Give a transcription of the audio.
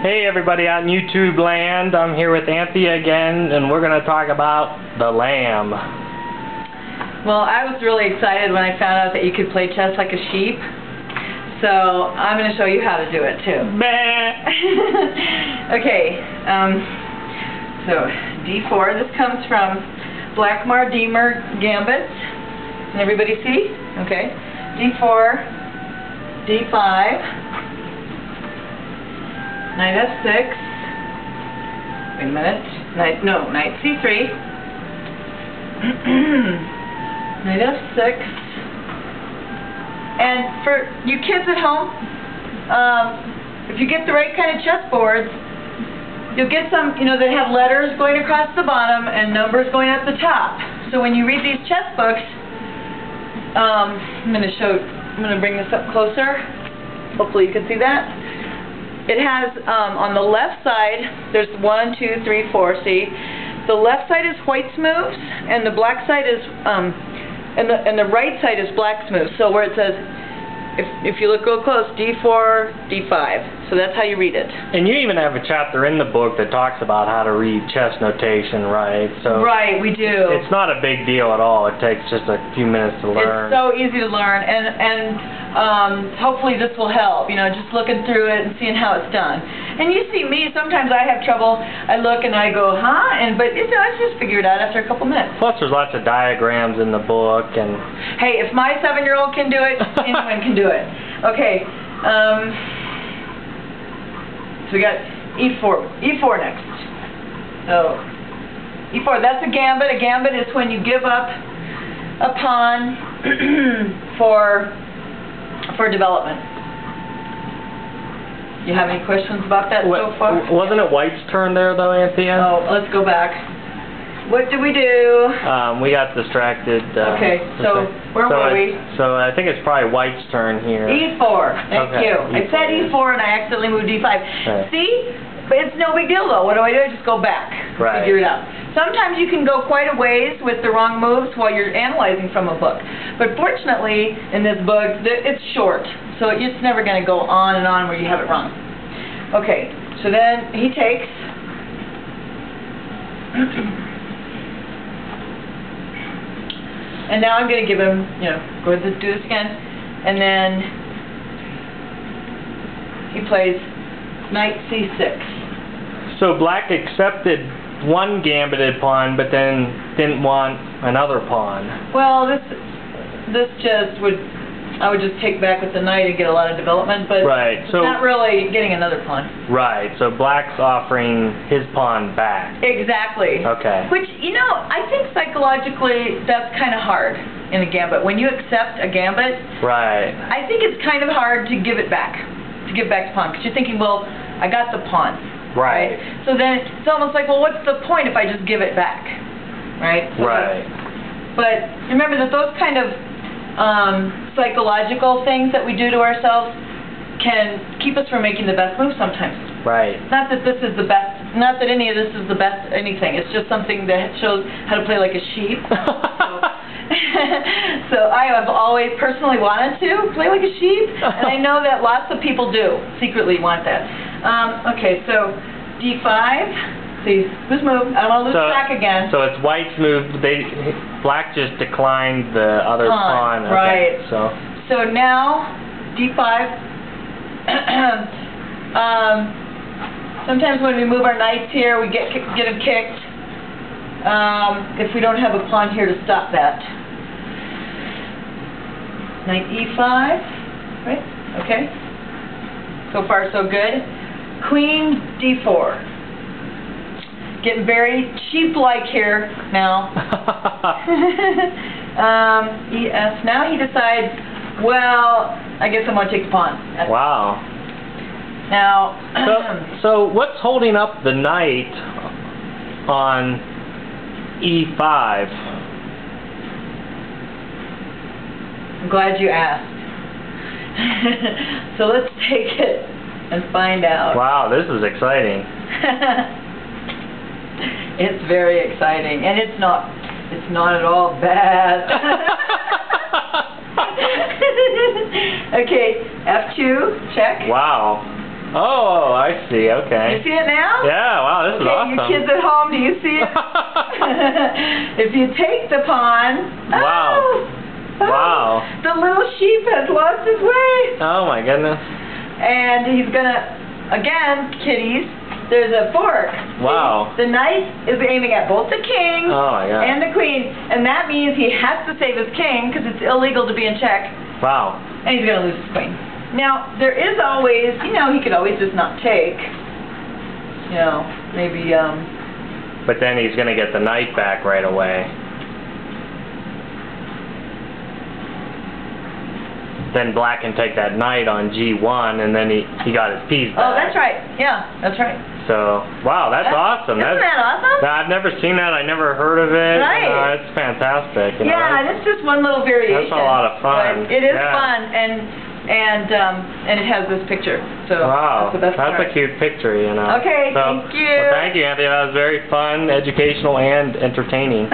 Hey everybody out in YouTube land, I'm here with Anthea again, and we're going to talk about the lamb. Well, I was really excited when I found out that you could play chess like a sheep, so I'm going to show you how to do it too. Okay, so D4, this comes from Blackmar-Deemer Gambit. Can everybody see? Okay, D4, D5, Knight F6, wait a minute, Knight C3, Knight F6, and for you kids at home, if you get the right kind of chessboards, you'll get some, that have letters going across the bottom and numbers going at the top. So when you read these chess books, I'm going to bring this up closer, hopefully you can see that. It has, on the left side, there's 1, 2, 3, 4, see? The left side is white's moves, and the black side is, and the right side is black's moves. So where it says, if you look real close, D4, D5. So that's how you read it. And you even have a chapter in the book that talks about how to read chess notation, right? So right, we do. It's not a big deal at all. It takes just a few minutes to learn. It's so easy to learn, and hopefully this will help, just looking through it and seeing how it's done. And you see me, sometimes I have trouble, I look and I go, huh? But I just figure it out after a couple minutes. Plus there's lots of diagrams in the book. And hey, if my 7-year-old can do it, anyone can do it. Okay, so we got E4 next. Oh, E4, that's a gambit. A gambit is when you give up a pawn for development. You have any questions about that so far? Wasn't it White's turn there though, Anthea? Oh, let's go back. What did we do? We got distracted. Okay, so where were we? So I think it's probably White's turn here. E4, thank you. I said E4 and I accidentally moved D5. Right. See? But it's no big deal though. What do? I just go back. Right. Figure it out. Sometimes you can go quite a ways with the wrong moves while you're analyzing from a book. But fortunately, in this book, it's short. So it's never going to go on and on where you have it wrong. Okay, so then he takes. And now I'm going to give him, go ahead and do this again. And then he plays Knight C6. So Black accepted one gambited pawn, but then didn't want another pawn. Well, this just I would just take back with the knight and get a lot of development, but right. It's not really getting another pawn. Right, so Black's offering his pawn back. Exactly. Okay. Which, I think psychologically that's kind of hard in a gambit. When you accept a gambit, right. I think it's kind of hard to give it back, to give back the pawn, because you're thinking, well, I got the pawn. Right. So then it's almost like, well, what's the point if I just give it back? Right? So right. But remember that those kind of psychological things that we do to ourselves can keep us from making the best moves sometimes. Right. Not that this is the best, not that any of this is the best anything. It's just something that shows how to play like a sheep. So I have always personally wanted to play like a sheep, and I know that lots of people do secretly want that. Okay, so D5. See, who's moved? I don't want to lose track again. So it's White's move. Black just declined the other pawn. Okay. Right. So now D5. Sometimes when we move our knights here, we get them kicked. If we don't have a pawn here to stop that. Knight E5. Right? Okay. So far so good. Queen D4. Getting very sheep-like here now. EF. Now he decides, well, I guess I'm going to take the pawn. Wow. Now. So what's holding up the knight on E5? I'm glad you asked. So let's take it and find out. Wow, this is exciting. It's very exciting, and it's not at all bad. Okay, F2, check. Wow. Oh, I see. Okay. You see it now? Yeah. Wow, this is Okay, awesome. you kids at home, do you see it? If you take the pawn, Wow. oh, Wow. the little sheep has lost his way. Oh my goodness. And he's gonna, again, kitties, there's a fork. Wow. The knight is aiming at both the king Oh my God. and the queen, and that means he has to save his king because it's illegal to be in check, Wow. and he's gonna lose his queen. Now, there is always, you know, he could always just not take. You know, maybe, But then he's gonna get the knight back right away. Then black can take that knight on G1, and then he got his piece back. oh, that's right. Yeah, that's right. So, wow, that's awesome. Isn't that awesome? I've never seen that. I never heard of it. Right. It's fantastic. You know, Yeah, and it's just one little variation. That's a lot of fun. But it is Yeah. fun, and it has this picture. So Wow, that's the best part. a cute picture, you know. Okay, So, thank you. Well, thank you, Anthony. That was very fun, educational, and entertaining.